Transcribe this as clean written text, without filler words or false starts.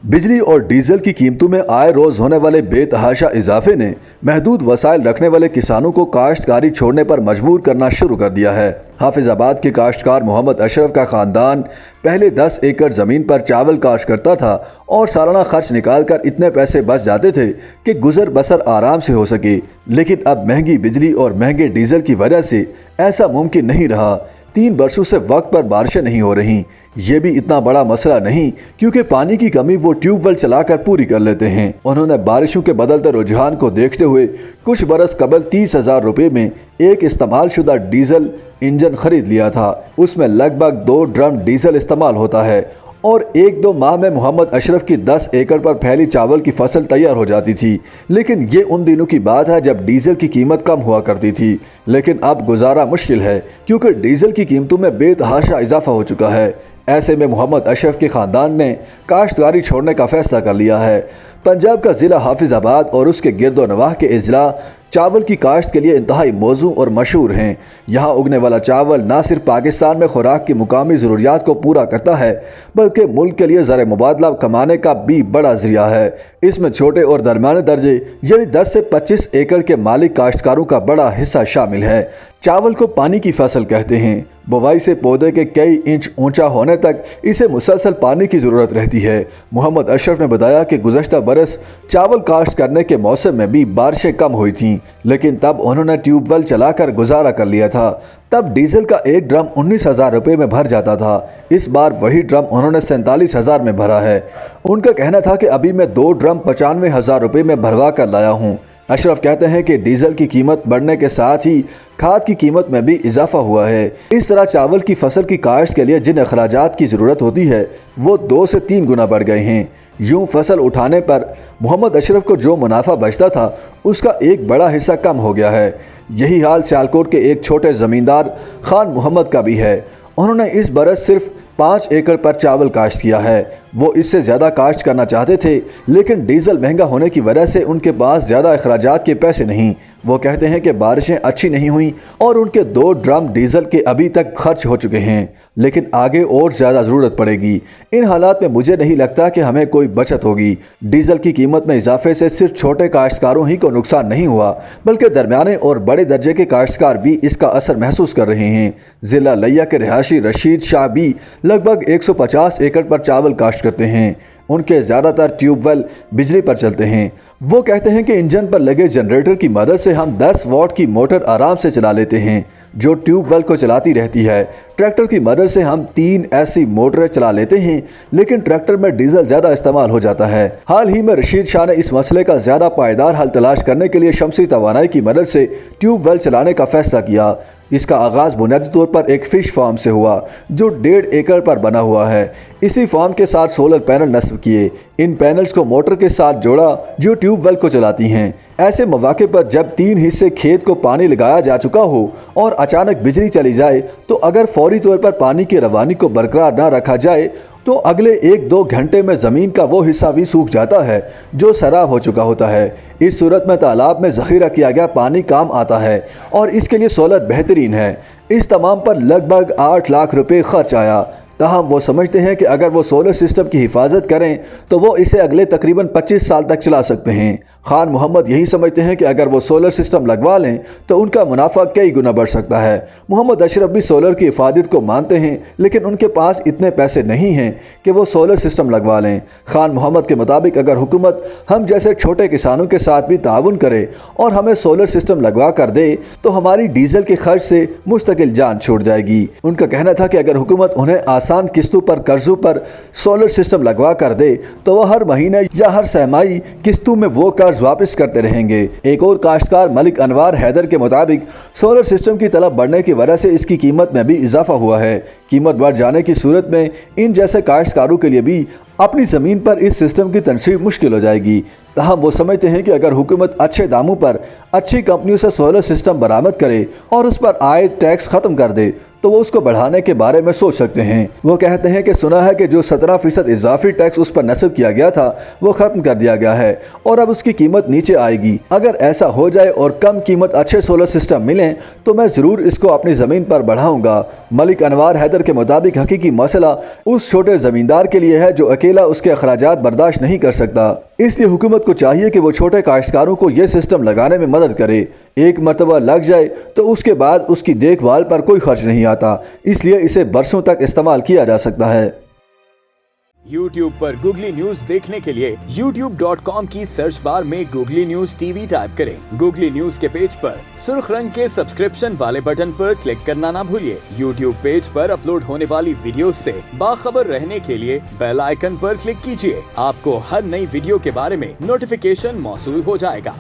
बिजली और डीजल की कीमतों में आए रोज होने वाले बेतहाशा इजाफे ने महदूद वसाइल रखने वाले किसानों को काश्तकारी छोड़ने पर मजबूर करना शुरू कर दिया है। हाफिजाबाद के काश्तकार मोहम्मद अशरफ का खानदान पहले 10 एकड़ ज़मीन पर चावल काश्त करता था और सालाना खर्च निकालकर इतने पैसे बच जाते थे कि गुजर बसर आराम से हो सके। लेकिन अब महंगी बिजली और महंगे डीजल की वजह से ऐसा मुमकिन नहीं रहा। 3 वर्षों से वक्त पर बारिशें नहीं हो रही। ये भी इतना बड़ा मसला नहीं क्योंकि पानी की कमी वो ट्यूबवेल चलाकर पूरी कर लेते हैं। उन्होंने बारिशों के बदलते रुझान को देखते हुए कुछ बरस कबल 30,000 रुपये में एक इस्तेमाल शुदा डीजल इंजन खरीद लिया था। उसमें लगभग 2 ड्रम डीजल इस्तेमाल होता है और 1-2 माह में मोहम्मद अशरफ की 10 एकड़ पर फैली चावल की फसल तैयार हो जाती थी। लेकिन ये उन दिनों की बात है जब डीजल की कीमत कम हुआ करती थी। लेकिन अब गुजारा मुश्किल है क्योंकि डीजल की कीमतों में बेतहाशा इजाफा हो चुका है। ऐसे में मोहम्मद अशरफ के ख़ानदान ने काश्तकारी छोड़ने का फैसला कर लिया है। पंजाब का ज़िला हाफिजाबाद और उसके गिरदोनवाह के अजला चावल की काश्त के लिए इंतहाई मौजू और मशहूर हैं। यहाँ उगने वाला चावल ना सिर्फ पाकिस्तान में खुराक की मुकामी ज़रूरियात को पूरा करता है बल्कि मुल्क के लिए ज़र मुबादला कमाने का भी बड़ा ज़रिया है। इसमें छोटे और दरमियाने दर्जे यानी 10 से 25 एकड़ के मालिक काश्तकारों का बड़ा हिस्सा शामिल है। चावल को पानी की फसल कहते हैं। बुवाई से पौधे के कई इंच ऊंचा होने तक इसे मुसलसल पानी की ज़रूरत रहती है। मोहम्मद अशरफ ने बताया कि गुज़श्ता बरस चावल काश्त करने के मौसम में भी बारिशें कम हुई थीं, लेकिन तब उन्होंने ट्यूबवेल चलाकर गुजारा कर लिया था। तब डीजल का एक ड्रम 19,000 रुपये में भर जाता था। इस बार वही ड्रम उन्होंने 47,000 में भरा है। उनका कहना था कि अभी मैं 2 ड्रम 95,000 रुपये में भरवा कर लाया हूँ। अशरफ कहते हैं कि डीजल की कीमत बढ़ने के साथ ही खाद की कीमत में भी इजाफा हुआ है। इस तरह चावल की फसल की काश्त के लिए जिन अखराजात की ज़रूरत होती है वो 2 से 3 गुना बढ़ गए हैं। यूं फसल उठाने पर मोहम्मद अशरफ को जो मुनाफा बचता था उसका एक बड़ा हिस्सा कम हो गया है। यही हाल सियालकोट के एक छोटे ज़मींदार खान मोहम्मद का भी है। उन्होंने इस बरस सिर्फ 5 एकड़ पर चावल काश्त किया है। वो इससे ज़्यादा काश्त करना चाहते थे लेकिन डीजल महंगा होने की वजह से उनके पास ज़्यादा अखराजात के पैसे नहीं। वो कहते हैं कि बारिशें अच्छी नहीं हुई और उनके 2 ड्रम डीजल के अभी तक खर्च हो चुके हैं, लेकिन आगे और ज़्यादा ज़रूरत पड़ेगी। इन हालात में मुझे नहीं लगता कि हमें कोई बचत होगी। डीजल की कीमत में इजाफे से सिर्फ छोटे काश्तकारों ही को नुकसान नहीं हुआ बल्कि दरमियाने और बड़े दर्जे के काश्तकार भी इसका असर महसूस कर रहे हैं। ज़िला लिया के रिहायशी रशीद शाह भी लगभग 150 एकड़ पर चावल काश्त करते हैं। उनके ज़्यादातर ट्यूबवेल बिजली पर चलते हैं। वो कहते हैं कि इंजन पर लगे जनरेटर की मदद से हम 10 वाट की मोटर आराम से चला लेते हैं जो ट्यूबवेल को चलाती रहती है। ट्रैक्टर की मदद से हम 3 ऐसी मोटरें चला लेते हैं लेकिन ट्रैक्टर में डीजल ज़्यादा इस्तेमाल हो जाता है। हाल ही में रशीद शाह ने इस मसले का ज़्यादा पायदार हल तलाश करने के लिए शमसी तवानाई की मदद से ट्यूबवेल चलाने का फैसला किया। इसका आगाज़ बुनियादी तौर पर एक फ़िश फार्म से हुआ जो 1.5 एकड़ पर बना हुआ है। इसी फार्म के साथ सोलर पैनल नस्ब किए। इन पैनल्स को मोटर के साथ जोड़ा जो ट्यूबवेल को चलाती हैं। ऐसे मौके पर जब 3 हिस्से खेत को पानी लगाया जा चुका हो और अचानक बिजली चली जाए तो अगर फौरी तौर पर पानी की रवानी को बरकरार न रखा जाए तो अगले 1-2 घंटे में ज़मीन का वो हिस्सा भी सूख जाता है जो सैराब हो चुका होता है। इस सूरत में तालाब में ज़ख़ीरा किया गया पानी काम आता है और इसके लिए सोलर बेहतरीन है। इस तमाम पर लगभग 8 लाख रुपए खर्च आया। ताहम वो समझते हैं कि अगर वो सोलर सिस्टम की हिफाजत करें तो वो इसे अगले तकरीबन 25 साल तक चला सकते हैं। खान मोहम्मद यही समझते हैं कि अगर वो सोलर सिस्टम लगवा लें तो उनका मुनाफा कई गुना बढ़ सकता है। मोहम्मद अशरफ भी सोलर की हिफाजत को मानते हैं लेकिन उनके पास इतने पैसे नहीं हैं कि वो सोलर सिस्टम लगवा लें। खान मोहम्मद के मुताबिक अगर हुकूमत हम जैसे छोटे किसानों के साथ भी ताउन करे और हमें सोलर सिस्टम लगवा कर दे तो हमारी डीजल के खर्च से मुस्तकिल जान छूट जाएगी। उनका कहना था कि अगर हुकूमत उन्हें आसान किस्तों पर कर्जों पर सोलर सिस्टम लगवा कर दे तो वह हर महीने या हर सहमाही किस्तों में वो कर्ज वापस करते रहेंगे। एक और काश्तकार मलिक अनवार हैदर के मुताबिक सोलर सिस्टम की तलब बढ़ने की वजह से इसकी कीमत में भी इजाफा हुआ है। कीमत बढ़ जाने की सूरत में इन जैसे काश्तकारों के लिए भी अपनी ज़मीन पर इस सिस्टम की तनसीब मुश्किल हो जाएगी। ताहम वो समझते हैं कि अगर हुकूमत अच्छे दामों पर अच्छी कंपनियों से सोलर सिस्टम बरामद करे और उस पर आयद टैक्स ख़त्म कर दे तो वो उसको बढ़ाने के बारे में सोच सकते हैं। वो कहते हैं कि सुना है कि जो 17% इजाफी टैक्स उस पर नस्ब किया गया था वो खत्म कर दिया गया है और अब उसकी कीमत नीचे आएगी। अगर ऐसा हो जाए और कम कीमत अच्छे सोलर सिस्टम मिलें तो मैं ज़रूर इसको अपनी ज़मीन पर बढ़ाऊंगा। मलिक अनवार हैदर के मुताबिक हकीकी मसला उस छोटे ज़मींदार के लिए है जो अकेला उसके अखराजात बर्दाश्त नहीं कर सकता। इसलिए हुकूमत को चाहिए कि वो छोटे काश्तकारों को ये सिस्टम लगाने में मदद करे। एक मरतबा लग जाए तो उसके बाद उसकी देखभाल पर कोई खर्च नहीं आता, इसलिए इसे बरसों तक इस्तेमाल किया जा सकता है। YouTube पर गूगली न्यूज देखने के लिए youtube.com की सर्च बार में गूगली न्यूज टीवी टाइप करें। गूगली न्यूज के पेज पर सुर्ख रंग के सब्सक्रिप्शन वाले बटन पर क्लिक करना ना भूलिए। YouTube पेज पर अपलोड होने वाली वीडियोस से बाखबर रहने के लिए बेल आइकन पर क्लिक कीजिए। आपको हर नई वीडियो के बारे में नोटिफिकेशन मौसूल हो जाएगा।